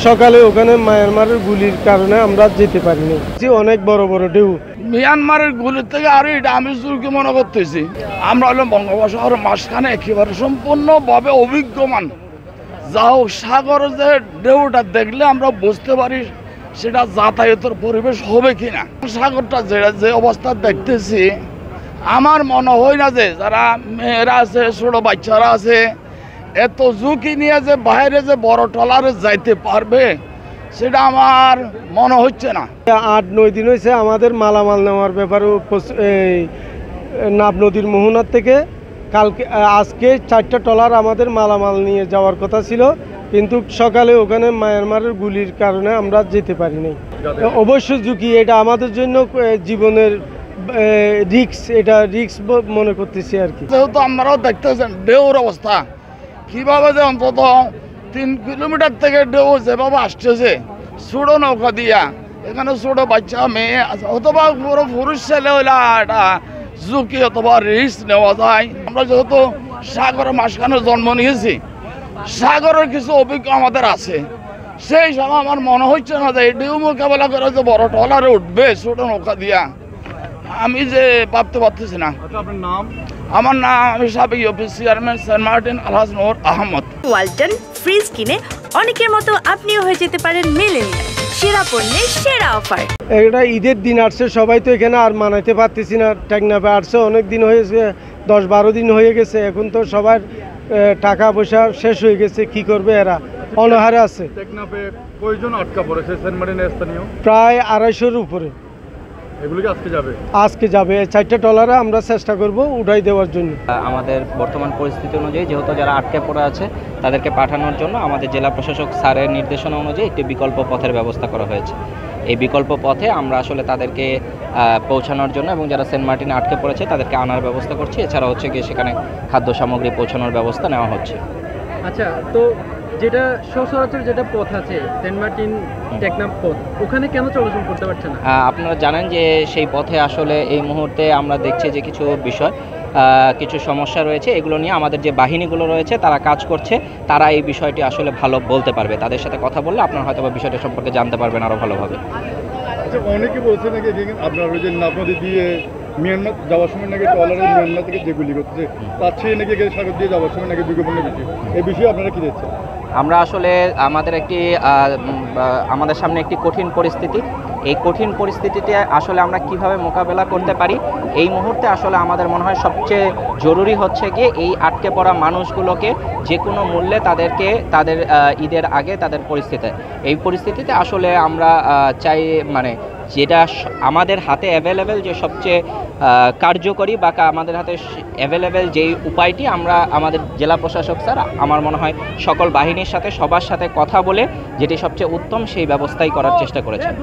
সকালে ওখানে মায়ানমারের গুলির কারণে আমরা যেতে পারিনি। অনেক বড় বড় ঢেউ মিয়ানমারের গুলির থেকে আরো এটা আমি চুরকি মনে করতেছি। আমরা হলো বঙ্গোপসাগরের মাঝখানে একেবারে সম্পূর্ণভাবে অভিজ্ঞমান। যা হোক, সাগরের যে ঢেউটা দেখলে আমরা বুঝতে পারি সেটা যাতায়াতের পরিবেশ হবে কিনা। সাগরটা যে অবস্থা দেখতেছি, আমার মনে হয় না যে যারা মেয়েরা আছে, ছোট বাচ্চারা আছে, এত ঝুঁকি নিয়ে যে বাইরে যে বড় ট্রলারে যাইতে পারবে সেটা আমার মনে হচ্ছে না। 8-9 দিন হয়েছে আমাদের মালামাল নেওয়ার ব্যাপারে নাব নদীর মোহনার থেকে আজকে 4টা ট্রলার আমাদের মালামাল নিয়ে যাওয়ার কথা ছিল, কিন্তু সকালে ওখানে মায়ানমারের গুলির কারণে আমরা যেতে পারিনি। অবশ্যই ঝুঁকি, এটা আমাদের জন্য জীবনের রিস্ক, এটা রিস্ক মনে করতেছি আর কি। যেহেতু আমরাও দেখতেছেন ঢেউর অবস্থা কিভাবে, যে অন্তত 3 কিলোমিটার থেকে ঢেউ যেভাবে আসতেছে ছোট নৌকা দিয়া, এখানে ছোট বাচ্চা মেয়ে অথবা বড় পুরুষ ছেলে হইলে একটা ঝুঁকি অথবা রিস্ক নেওয়া যায়। আমরা যেহেতু সাগরের মাঝখানে জন্ম নিয়েছি, সাগরের কিছু অভিজ্ঞ আমাদের আছে, সেই সময় আমার মনে হচ্ছে না যে এই ঢেউ মোকাবেলা করে যে বড় ট্রলারে উঠবে ছোট নৌকা দিয়া, আমি যে ভাবতে পারতেছি না। আপনার নাম? আমার নাম, আমি সাবেক অফিস চেয়ারম্যান সেন্ট মার্টিন আলহাজ নূর আহমদ। ওয়ালটন ফ্রিজ কিনে অনেকের মতো আপনিও হয়ে যেতে পারেন মিলেনিয়াল। সেরা পণ্যের সেরা অফার। এটা ঈদের দিন আসছে, সবাই তো এখানে আর মানাইতে পারতেছি না। টেকনাফে আসছে অনেক দিন হয়েছে, 10-12 দিন হয়ে গেছে। এখন তো সবার টাকা পয়সা শেষ হয়ে গেছে, কি করবে এরা, অনাহারে আছে। টেকনাফে কয়জন আটকা পড়েছে সেন্ট মার্টিনের স্থানীয়? প্রায় 250-এর উপরে। এগুলো কি আজকে যাবে? 4টা ট্রলারে আমরা চেষ্টা করব উঠাই দেওয়ার জন্য। আমাদের বর্তমান পরিস্থিতি অনুযায়ী যেহেতু যারা আটকে পড়ে আছে তাদেরকে পাঠানোর জন্য আমাদের জেলা প্রশাসক স্যারের নির্দেশনা অনুযায়ী একটি বিকল্প পথের ব্যবস্থা করা হয়েছে। এই বিকল্প পথে আমরা আসলে তাদেরকে পৌঁছানোর জন্য এবং যারা সেন্ট মার্টিনে আটকে পড়েছে তাদেরকে আনার ব্যবস্থা করছি। এছাড়া হচ্ছে গিয়ে সেখানে খাদ্য সামগ্রী পৌঁছানোর ব্যবস্থা নেওয়া হচ্ছে। আচ্ছা, তো যেটা সচরাচর যেটা পথ আছে সেন্ট মার্টিন টেকনাফ পথ, ওখানে কেন চলাচল করতে পারছে না? আপনারা জানেন যে সেই পথে আসলে এই মুহূর্তে আমরা দেখছি যে কিছু বিষয়, কিছু সমস্যা রয়েছে। এগুলো নিয়ে আমাদের যে বাহিনীগুলো রয়েছে তারা কাজ করছে, তারা এই বিষয়টি আসলে ভালো বলতে পারবে। তাদের সাথে কথা বললে আপনারা হয়তো বা বিষয়টা সম্পর্কে জানতে পারবেন আরও ভালোভাবে। আচ্ছা, অনেকে বলছে নাকি আপনার ওই যে নাব নদী দিয়ে মিয়ানমার যাওয়ার সময় নাকি ট্রলারে মিয়ানমার থেকে যে গুলি করতেছে তার চেয়ে নাকি সাগর দিয়ে যাওয়ার সময় নাকি বিজ্ঞাপন বেশি। এই বিষয়ে আপনারা কি দেখছেন? আমরা আসলে আমাদের সামনে একটি কঠিন পরিস্থিতি। এই কঠিন পরিস্থিতিতে আসলে আমরা কিভাবে মোকাবেলা করতে পারি, এই মুহূর্তে আসলে আমাদের মনে হয় সবচেয়ে জরুরি হচ্ছে গিয়ে এই আটকে পড়া মানুষগুলোকে যে কোনো মূল্যে তাদের ঈদের আগে তাদের এই পরিস্থিতিতে আসলে আমরা চাই, মানে যেটা আমাদের হাতে অ্যাভেলেবেল, যে সবচেয়ে কার্যকরী বা আমাদের হাতে অ্যাভেলেবেল যেই উপায়টি, আমরা আমাদের জেলা প্রশাসক স্যার আমার মনে হয় সকল বাহিনীর সাথে সবার সাথে কথা বলে যেটি সবচেয়ে উত্তম সেই ব্যবস্থাই করার চেষ্টা করেছেন।